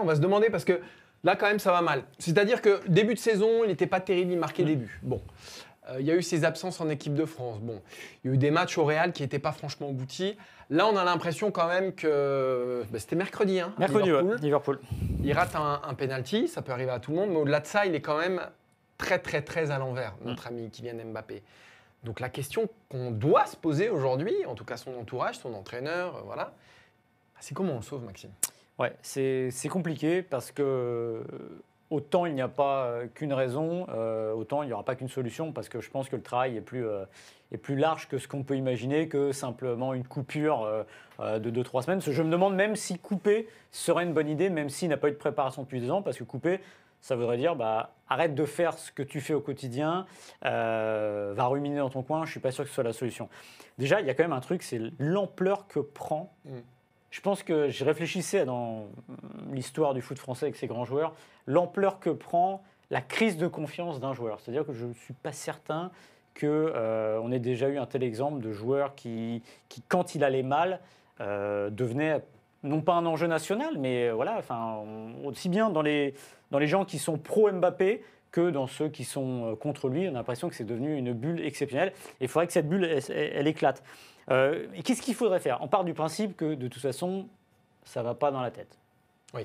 On va se demander parce que là, quand même, ça va mal. C'est-à-dire que début de saison, il n'était pas terrible, il marquait des buts. Bon. Il y a eu ses absences en équipe de France. Bon. Il y a eu des matchs au Real qui n'étaient pas franchement aboutis. Là, on a l'impression quand même que c'était mercredi. Hein, mercredi, Liverpool. Il rate un penalty, ça peut arriver à tout le monde, mais au-delà de ça, il est quand même très, très, très à l'envers, notre ami Kylian Mbappé. Donc la question qu'on doit se poser aujourd'hui, en tout cas son entourage, son entraîneur, voilà, c'est comment on le sauve, Maxime? Ouais, c'est compliqué parce que autant il n'y a pas qu'une raison, autant il n'y aura pas qu'une solution parce que je pense que le travail est plus large que ce qu'on peut imaginer que simplement une coupure de 2-3 semaines. Je me demande même si couper serait une bonne idée, même s'il n'a pas eu de préparation depuis 2 ans, parce que couper, ça voudrait dire arrête de faire ce que tu fais au quotidien, va ruminer dans ton coin, je ne suis pas sûr que ce soit la solution. Déjà, il y a quand même un truc, c'est l'ampleur que prend. Je pense que je réfléchissais dans l'histoire du foot français avec ces grands joueurs, l'ampleur que prend la crise de confiance d'un joueur. C'est-à-dire que je ne suis pas certain qu'on ait déjà eu un tel exemple de joueur qui quand il allait mal, devenait non pas un enjeu national, mais voilà, aussi bien dans les gens qui sont pro-Mbappé que dans ceux qui sont contre lui. On a l'impression que c'est devenu une bulle exceptionnelle. Et il faudrait que cette bulle, elle éclate. Et qu'est-ce qu'il faudrait faire? On part du principe que de toute façon, ça ne va pas dans la tête. Oui,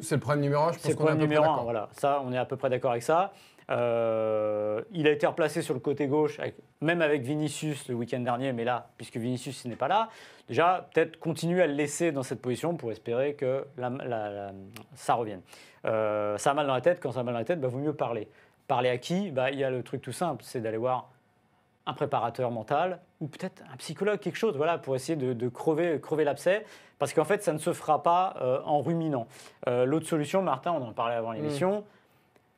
c'est le problème numéro 1, je pense qu'on est à peu près numéro 1, d'accord. voilà. Ça, on est à peu près d'accord avec ça. Il a été replacé sur le côté gauche, même avec Vinicius le week-end dernier, mais là, puisque Vinicius n'est pas là, déjà, peut-être continuer à le laisser dans cette position pour espérer que ça revienne. Ça a mal dans la tête, quand ça a mal dans la tête, vaut mieux parler. Parler à qui? Il y a le truc tout simple, c'est d'aller voir un préparateur mental ou peut-être un psychologue, quelque chose, voilà, pour essayer de crever l'abcès, parce qu'en fait, ça ne se fera pas en ruminant. L'autre solution, Martin, on en parlait avant l'émission,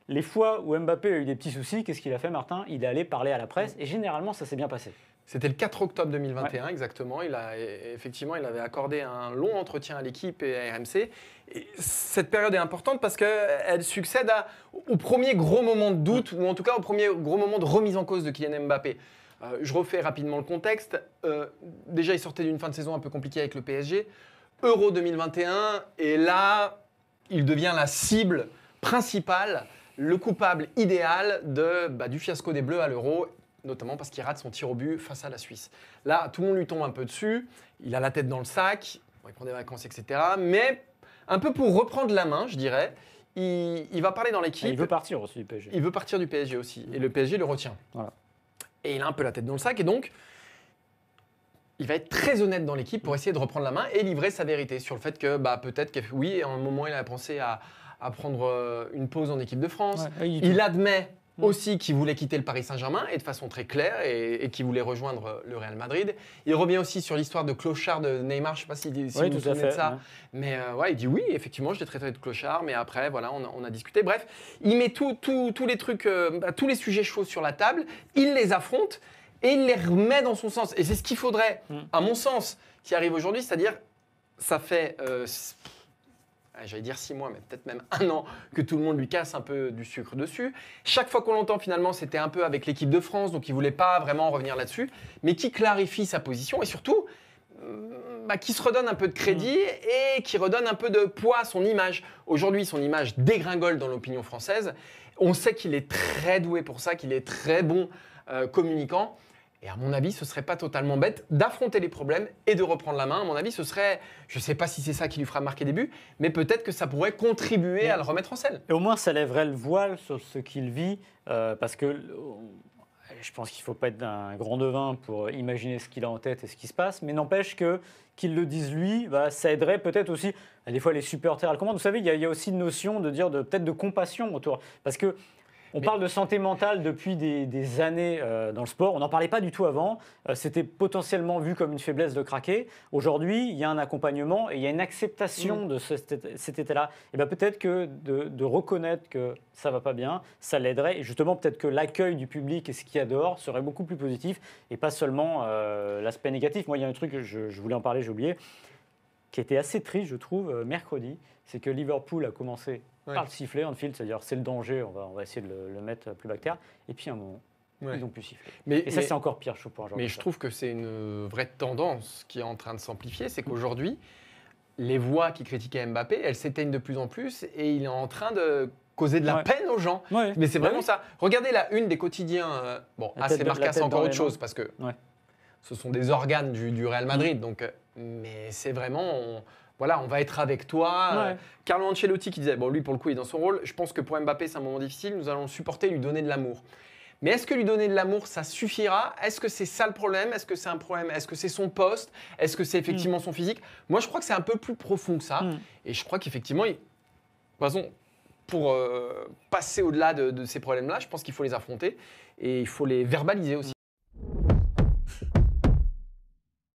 les fois où Mbappé a eu des petits soucis, qu'est-ce qu'il a fait, Martin? Il est allé parler à la presse et généralement, ça s'est bien passé. C'était le 4 octobre 2021, exactement. Effectivement, il avait accordé un long entretien à l'équipe et à RMC. Et cette période est importante parce qu'elle succède au premier gros moment de doute, ou en tout cas au premier gros moment de remise en cause de Kylian Mbappé. Je refais rapidement le contexte. Déjà, il sortait d'une fin de saison un peu compliquée avec le PSG. Euro 2021, et là, il devient la cible principale, le coupable idéal du fiasco des Bleus à l'Euro, notamment parce qu'il rate son tir au but face à la Suisse. Là, tout le monde lui tombe un peu dessus, il a la tête dans le sac, il prend des vacances, etc. Mais un peu pour reprendre la main, je dirais, il va parler dans l'équipe. Il veut partir aussi du PSG. Il veut partir du PSG aussi, et le PSG le retient. Voilà. Et il a un peu la tête dans le sac, et donc, il va être très honnête dans l'équipe pour essayer de reprendre la main et livrer sa vérité sur le fait que peut-être que oui, à un moment, il a pensé à prendre une pause en équipe de France. Ouais, il admet aussi qu'il voulait quitter le Paris Saint-Germain et de façon très claire et qu'il voulait rejoindre le Real Madrid. Il revient aussi sur l'histoire de clochard de Neymar, je ne sais pas si vous vous souvenez de ça. Ouais. Mais il dit oui, effectivement, je l'ai traité de clochard, mais après, voilà, on a discuté. Bref, il met tous les trucs, tous les sujets chauds sur la table, il les affronte et il les remet dans son sens. Et c'est ce qu'il faudrait, à mon sens, qui arrive aujourd'hui, c'est-à-dire, ça fait... j'allais dire 6 mois, mais peut-être même 1 an, que tout le monde lui casse un peu du sucre dessus. Chaque fois qu'on l'entend, finalement, c'était un peu avec l'équipe de France, donc il ne voulait pas vraiment revenir là-dessus, mais qui clarifie sa position et surtout, qui se redonne un peu de crédit et qui redonne un peu de poids à son image. Aujourd'hui, son image dégringole dans l'opinion française. On sait qu'il est très doué pour ça, qu'il est très bon communicant. Et à mon avis, ce ne serait pas totalement bête d'affronter les problèmes et de reprendre la main. À mon avis, ce serait, je ne sais pas si c'est ça qui lui fera marquer des buts, mais peut-être que ça pourrait contribuer à le remettre en selle. Et au moins, ça lèverait le voile sur ce qu'il vit, parce que je pense qu'il ne faut pas être un grand devin pour imaginer ce qu'il a en tête et ce qui se passe, mais n'empêche qu'il le dise lui, ça aiderait peut-être aussi, des fois les supporters à le comprendre. Vous savez, il y a aussi une notion peut-être de compassion autour, parce que on parle de santé mentale depuis des années dans le sport. On n'en parlait pas du tout avant. C'était potentiellement vu comme une faiblesse de craquer. Aujourd'hui, il y a un accompagnement et il y a une acceptation de cet état-là. Et peut-être que de reconnaître que ça ne va pas bien, ça l'aiderait. Et justement, peut-être que l'accueil du public et ce qu'il y a dehors serait beaucoup plus positif et pas seulement l'aspect négatif. Moi, il y a un truc, je voulais en parler, j'ai oublié, qui était assez triste, je trouve, mercredi. C'est que Liverpool a commencé par le sifflet, on-field, c'est-à-dire c'est le danger, on va essayer de le mettre plus bas que terre. Et puis à un moment, ils n'ont plus sifflé. Et ça, c'est encore pire, je trouve, pour un joueur. Mais je trouve que c'est une vraie tendance qui est en train de s'amplifier, c'est qu'aujourd'hui, les voix qui critiquaient Mbappé, elles s'éteignent de plus en plus et il est en train de causer de la peine aux gens. Ouais. Mais c'est vraiment ça. Regardez la une des quotidiens. Bon, AC Marca, c'est encore autre chose parce que ce sont des organes du Real Madrid. Donc, mais c'est vraiment... Voilà, on va être avec toi. Carlo Ancelotti qui disait, bon, lui pour le coup, il est dans son rôle. Je pense que pour Mbappé, c'est un moment difficile. Nous allons le supporter, lui donner de l'amour. Mais est-ce que lui donner de l'amour, ça suffira? Est-ce que c'est ça le problème? Est-ce que c'est un problème? Est-ce que c'est son poste? Est-ce que c'est effectivement son physique? Moi, je crois que c'est un peu plus profond que ça. Et je crois qu'effectivement, de toute façon, pour passer au-delà de ces problèmes-là, je pense qu'il faut les affronter et il faut les verbaliser aussi.